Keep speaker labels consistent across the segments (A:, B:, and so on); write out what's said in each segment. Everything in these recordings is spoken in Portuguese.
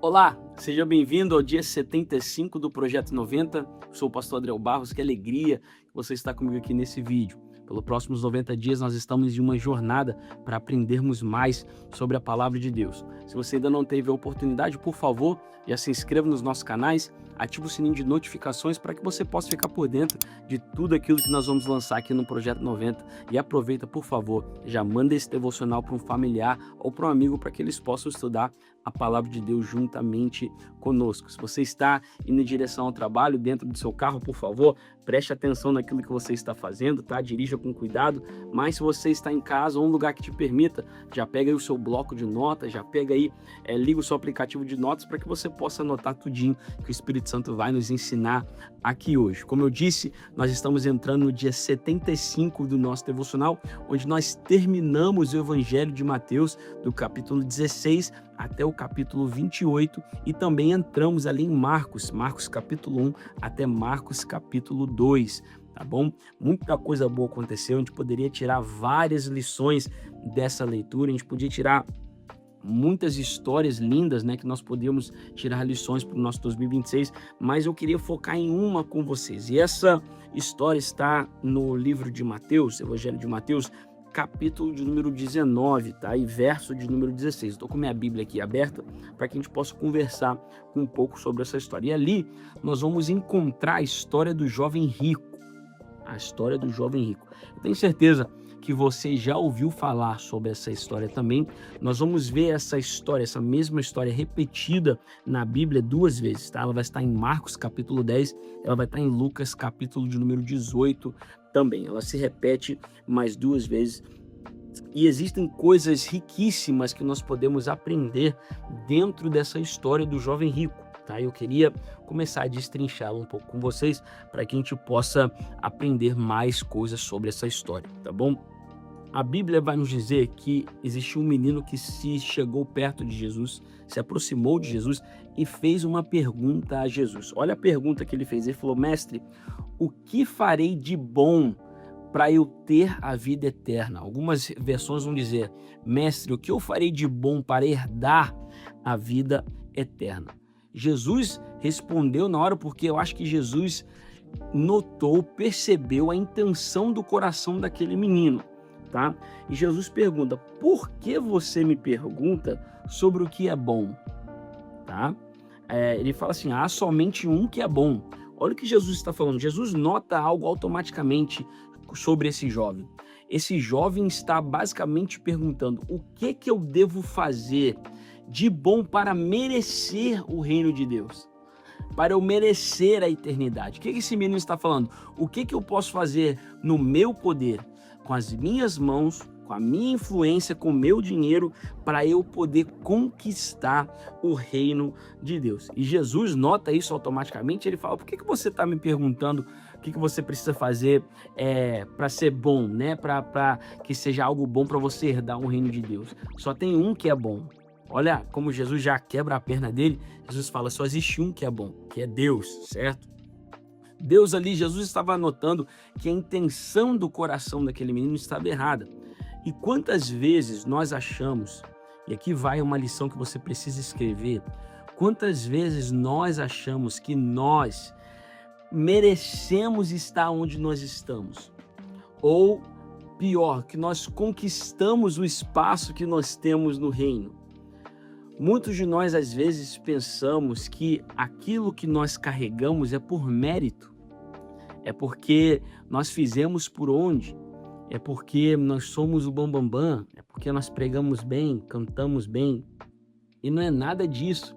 A: Olá, seja bem-vindo ao dia 75 do Projeto 90. Sou o pastor Adriel Barros, que alegria que você está comigo aqui nesse vídeo. Pelos próximos 90 dias nós estamos em uma jornada para aprendermos mais sobre a palavra de Deus. Se você ainda não teve a oportunidade, por favor, já se inscreva nos nossos canais, ative o sininho de notificações para que você possa ficar por dentro de tudo aquilo que nós vamos lançar aqui no Projeto 90. E aproveita, por favor, já manda esse devocional para um familiar ou para um amigo para que eles possam estudar a palavra de Deus juntamente conosco. Se você está indo em direção ao trabalho, dentro do seu carro, por favor, preste atenção naquilo que você está fazendo, tá? Dirija com cuidado, mas se você está em casa ou um lugar que te permita, já pega aí o seu bloco de notas, já pega aí, liga o seu aplicativo de notas para que você possa anotar tudinho que o Espírito Santo vai nos ensinar aqui hoje. Como eu disse, nós estamos entrando no dia 75 do nosso devocional, onde nós terminamos o Evangelho de Mateus, do capítulo 16 até o capítulo 28, e também entramos ali em Marcos capítulo 1 até Marcos capítulo 2, tá bom? Muita coisa boa aconteceu, a gente poderia tirar várias lições dessa leitura, a gente podia tirar muitas histórias lindas, né, que nós podíamos tirar lições para o nosso 2026, mas eu queria focar em uma com vocês, e essa história está no livro de Mateus, Evangelho de Mateus, capítulo de número 19, tá? E verso de número 16. Estou com minha Bíblia aqui aberta para que a gente possa conversar um pouco sobre essa história. E ali nós vamos encontrar a história do jovem rico. A história do jovem rico. Eu tenho certeza que você já ouviu falar sobre essa história também. Nós vamos ver essa história, essa mesma história repetida na Bíblia duas vezes, tá? Ela vai estar em Marcos capítulo 10, ela vai estar em Lucas capítulo de número 18 também. Ela se repete mais duas vezes. E existem coisas riquíssimas que nós podemos aprender dentro dessa história do jovem rico, tá? Eu queria começar a destrinchá-la um pouco com vocês para que a gente possa aprender mais coisas sobre essa história, tá bom? A Bíblia vai nos dizer que existiu um menino que se chegou perto de Jesus, se aproximou de Jesus e fez uma pergunta a Jesus. Olha a pergunta que ele fez. Ele falou: mestre, o que farei de bom para eu ter a vida eterna? Algumas versões vão dizer: mestre, o que eu farei de bom para herdar a vida eterna? Jesus respondeu na hora, porque eu acho que Jesus notou, percebeu a intenção do coração daquele menino, tá? E Jesus pergunta: por que você me pergunta sobre o que é bom? Tá? Ele fala assim: há somente um que é bom. Olha o que Jesus está falando. Jesus nota algo automaticamente sobre esse jovem. Esse jovem está basicamente perguntando: o que eu devo fazer de bom para merecer o reino de Deus? Para eu merecer a eternidade. O que esse menino está falando? O que eu posso fazer no meu poder, com as minhas mãos, com a minha influência, com o meu dinheiro, para eu poder conquistar o reino de Deus? E Jesus nota isso automaticamente. Ele fala: por que você está me perguntando o que você precisa fazer para ser bom, né? Para que seja algo bom para você herdar o reino de Deus? Só tem um que é bom. Olha como Jesus já quebra a perna dele. Jesus fala: só existe um que é bom, que é Deus, certo? Deus ali, Jesus estava notando que a intenção do coração daquele menino estava errada. E quantas vezes nós achamos, e aqui vai uma lição que você precisa escrever, quantas vezes nós achamos que nós merecemos estar onde nós estamos? Ou pior, que nós conquistamos o espaço que nós temos no reino. Muitos de nós às vezes pensamos que aquilo que nós carregamos é por mérito, é porque nós fizemos por onde, é porque nós somos o bambambam, é porque nós pregamos bem, cantamos bem, e não é nada disso.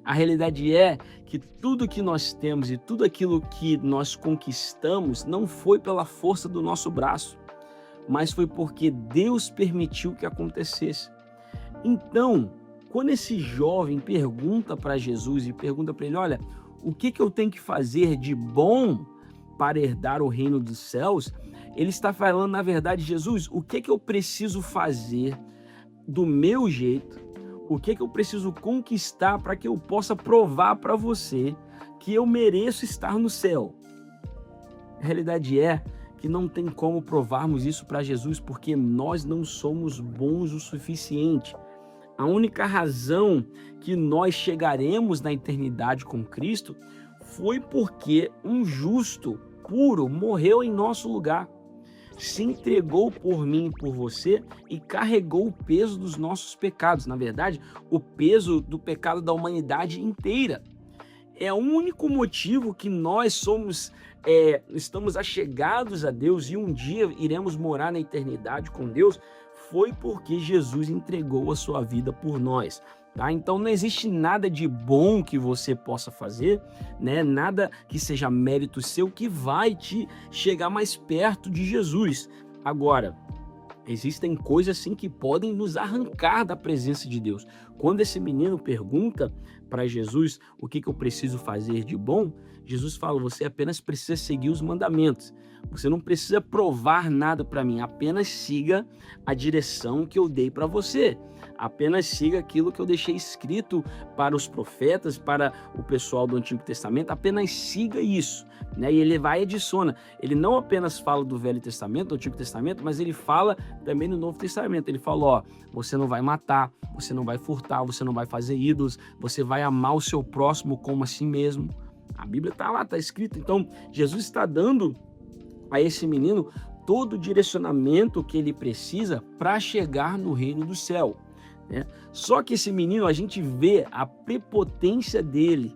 A: A realidade é que tudo que nós temos e tudo aquilo que nós conquistamos não foi pela força do nosso braço, mas foi porque Deus permitiu que acontecesse. Então, quando esse jovem pergunta para Jesus e pergunta para ele: olha, o que eu tenho que fazer de bom para herdar o reino dos céus? Ele está falando, na verdade: Jesus, o que eu preciso fazer do meu jeito? O que eu preciso conquistar para que eu possa provar para você que eu mereço estar no céu? A realidade é que não tem como provarmos isso para Jesus, porque nós não somos bons o suficiente. A única razão que nós chegaremos na eternidade com Cristo foi porque um justo puro morreu em nosso lugar, se entregou por mim e por você e carregou o peso dos nossos pecados. Na verdade, o peso do pecado da humanidade inteira. É o único motivo que nós estamos achegados a Deus e um dia iremos morar na eternidade com Deus, foi porque Jesus entregou a sua vida por nós. Tá? Então não existe nada de bom que você possa fazer, né? Nada que seja mérito seu que vai te chegar mais perto de Jesus. Agora, existem coisas assim que podem nos arrancar da presença de Deus. Quando esse menino pergunta para Jesus o que eu preciso fazer de bom, Jesus fala: você apenas precisa seguir os mandamentos. Você não precisa provar nada para mim, apenas siga a direção que eu dei para você. Apenas siga aquilo que eu deixei escrito para os profetas, para o pessoal do Antigo Testamento, apenas siga isso, né? E ele vai e adiciona. Ele não apenas fala do Velho Testamento, do Antigo Testamento, mas ele fala também no Novo Testamento. Ele fala: ó, você não vai matar, você não vai furtar, você não vai fazer ídolos, você vai amar o seu próximo como a si mesmo. A Bíblia está lá, está escrito. Então, Jesus está dando a esse menino todo o direcionamento que ele precisa para chegar no reino do céu. Só que esse menino, a gente vê a prepotência dele,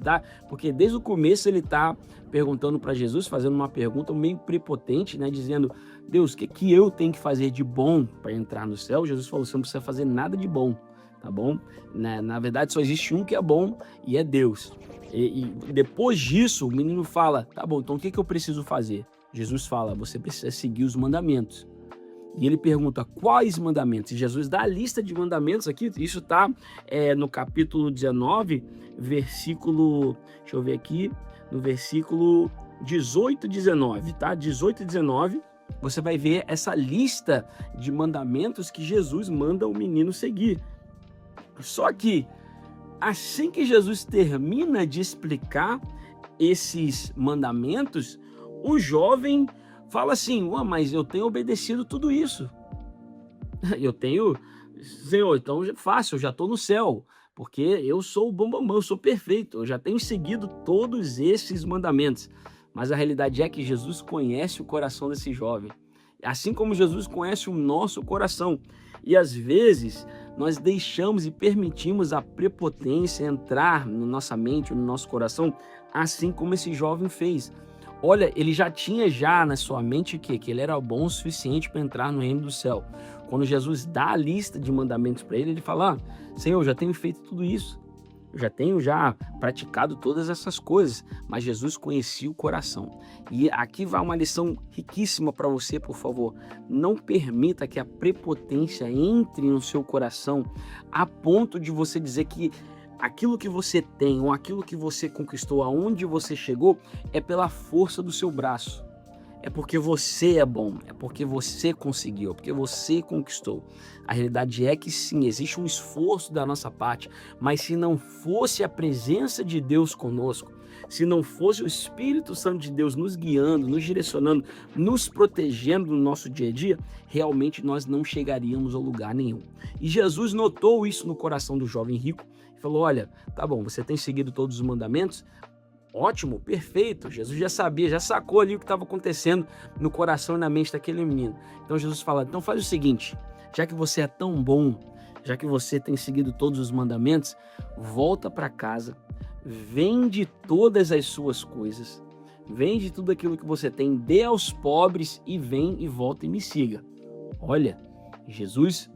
A: tá? Porque desde o começo ele está perguntando para Jesus, fazendo uma pergunta meio prepotente, né? Dizendo: Deus, o que eu tenho que fazer de bom para entrar no céu? Jesus falou: você não precisa fazer nada de bom, tá bom? Na verdade, só existe um que é bom e é Deus. E depois disso, o menino fala: tá bom, então o que eu preciso fazer? Jesus fala: você precisa seguir os mandamentos. E ele pergunta: quais mandamentos? E Jesus dá a lista de mandamentos aqui. Isso está no capítulo 19, versículo... Deixa eu ver aqui. No versículo 18 e 19, tá? 18 e 19, você vai ver essa lista de mandamentos que Jesus manda o menino seguir. Só que, assim que Jesus termina de explicar esses mandamentos, o jovem fala assim: mas eu tenho obedecido tudo isso. Senhor, então é fácil, eu já estou no céu, porque eu sou o bambambam, eu sou perfeito, eu já tenho seguido todos esses mandamentos. Mas a realidade é que Jesus conhece o coração desse jovem, assim como Jesus conhece o nosso coração. E às vezes nós deixamos e permitimos a prepotência entrar na nossa mente, no nosso coração, assim como esse jovem fez. Olha, ele já tinha na sua mente que ele era bom o suficiente para entrar no reino do céu. Quando Jesus dá a lista de mandamentos para ele, ele fala: Senhor, eu já tenho feito tudo isso. Eu já tenho praticado todas essas coisas. Mas Jesus conhecia o coração. E aqui vai uma lição riquíssima para você, por favor. Não permita que a prepotência entre no seu coração a ponto de você dizer que aquilo que você tem ou aquilo que você conquistou, aonde você chegou, é pela força do seu braço. É porque você é bom, é porque você conseguiu, é porque você conquistou. A realidade é que sim, existe um esforço da nossa parte, mas se não fosse a presença de Deus conosco, se não fosse o Espírito Santo de Deus nos guiando, nos direcionando, nos protegendo no nosso dia a dia, realmente nós não chegaríamos a lugar nenhum. E Jesus notou isso no coração do jovem rico e falou: olha, tá bom, você tem seguido todos os mandamentos? Ótimo, perfeito. Jesus já sabia, já sacou ali o que estava acontecendo no coração e na mente daquele menino. Então Jesus fala: então faz o seguinte, já que você é tão bom, já que você tem seguido todos os mandamentos, volta para casa, vende todas as suas coisas, vende tudo aquilo que você tem, dê aos pobres e vem e volta e me siga. Olha, Jesus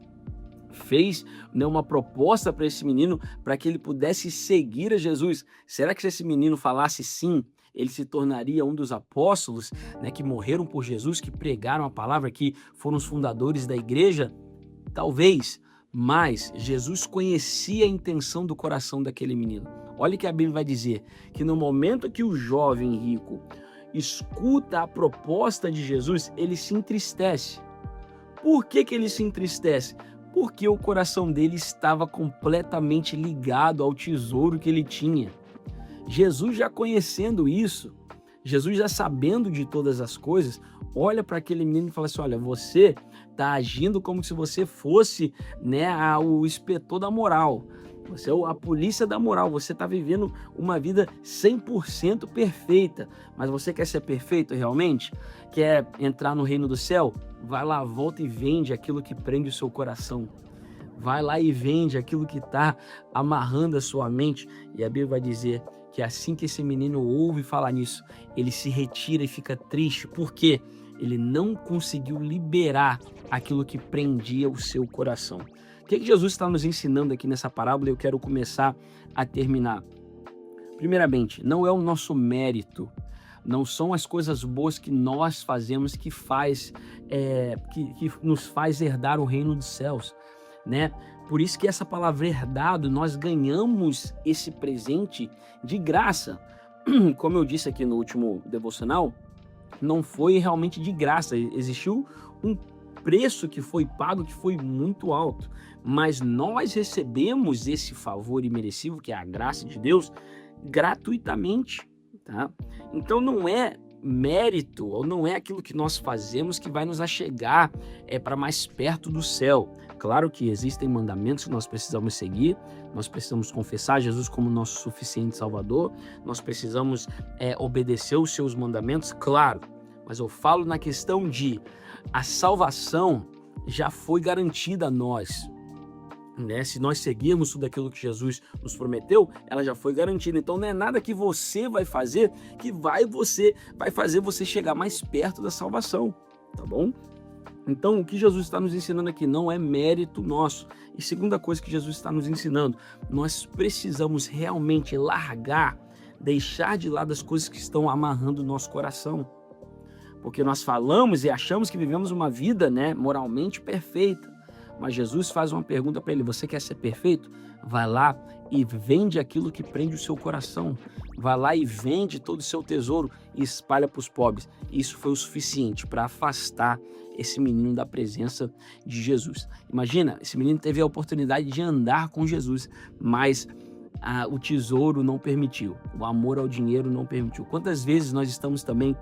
A: fez uma proposta para esse menino para que ele pudesse seguir a Jesus. Será que se esse menino falasse sim, ele se tornaria um dos apóstolos, né, que morreram por Jesus, que pregaram a palavra, que foram os fundadores da igreja? Talvez, mas Jesus conhecia a intenção do coração daquele menino. Olha o que a Bíblia vai dizer, que no momento que o jovem rico escuta a proposta de Jesus, ele se entristece. Por que ele se entristece? Porque o coração dele estava completamente ligado ao tesouro que ele tinha. Jesus já conhecendo isso, Jesus já sabendo de todas as coisas, olha para aquele menino e fala assim: olha, você está agindo como se você fosse, né, o inspetor da moral. Você é a polícia da moral, você está vivendo uma vida 100% perfeita. Mas você quer ser perfeito realmente? Quer entrar no reino do céu? Vai lá, volta e vende aquilo que prende o seu coração. Vai lá e vende aquilo que está amarrando a sua mente. E a Bíblia vai dizer que assim que esse menino ouve falar nisso, ele se retira e fica triste. Por quê? Ele não conseguiu liberar aquilo que prendia o seu coração. O que Jesus está nos ensinando aqui nessa parábola? Eu quero começar a terminar. Primeiramente, não é o nosso mérito, não são as coisas boas que nós fazemos que nos faz herdar o reino dos céus, né? Por isso que essa palavra herdado, nós ganhamos esse presente de graça. Como eu disse aqui no último devocional, não foi realmente de graça, existiu um preço que foi pago que foi muito alto, mas nós recebemos esse favor imerecido, que é a graça de Deus, gratuitamente, tá? Então não é mérito, ou não é aquilo que nós fazemos que vai nos achegar para mais perto do céu. Claro que existem mandamentos que nós precisamos seguir, nós precisamos confessar Jesus como nosso suficiente Salvador, nós precisamos obedecer os seus mandamentos, claro, mas eu falo na questão de a salvação já foi garantida a nós, né? Se nós seguirmos tudo aquilo que Jesus nos prometeu, ela já foi garantida. Então não é nada que você vai fazer que vai fazer você chegar mais perto da salvação, tá bom? Então o que Jesus está nos ensinando aqui não é mérito nosso. E segunda coisa que Jesus está nos ensinando, nós precisamos realmente largar, deixar de lado as coisas que estão amarrando o nosso coração. Porque nós falamos e achamos que vivemos uma vida, né, moralmente perfeita. Mas Jesus faz uma pergunta para ele: você quer ser perfeito? Vai lá e vende aquilo que prende o seu coração. Vai lá e vende todo o seu tesouro e espalha para os pobres. Isso foi o suficiente para afastar esse menino da presença de Jesus. Imagina, esse menino teve a oportunidade de andar com Jesus, mas o tesouro não permitiu, o amor ao dinheiro não permitiu. Quantas vezes nós estamos também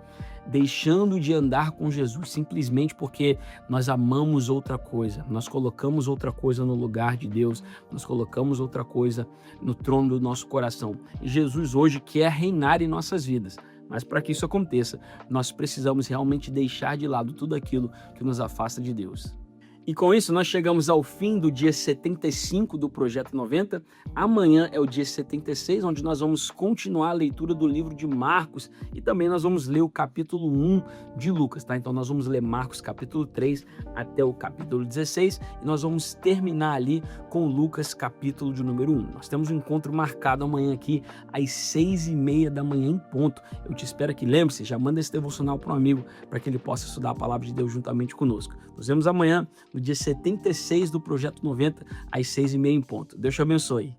A: deixando de andar com Jesus simplesmente porque nós amamos outra coisa, nós colocamos outra coisa no lugar de Deus, nós colocamos outra coisa no trono do nosso coração. E Jesus hoje quer reinar em nossas vidas, mas para que isso aconteça, nós precisamos realmente deixar de lado tudo aquilo que nos afasta de Deus. E com isso nós chegamos ao fim do dia 75 do Projeto 90. Amanhã é o dia 76, onde nós vamos continuar a leitura do livro de Marcos e também nós vamos ler o capítulo 1 de Lucas, tá? Então nós vamos ler Marcos capítulo 3 até o capítulo 16 e nós vamos terminar ali com Lucas capítulo de número 1. Nós temos um encontro marcado amanhã aqui às 6h30 da manhã em ponto. Eu te espero aqui. Lembre-se, já manda esse devocional para um amigo para que ele possa estudar a palavra de Deus juntamente conosco. Nos vemos amanhã no dia 76 do Projeto 90, às 6h30 em ponto. Deus te abençoe.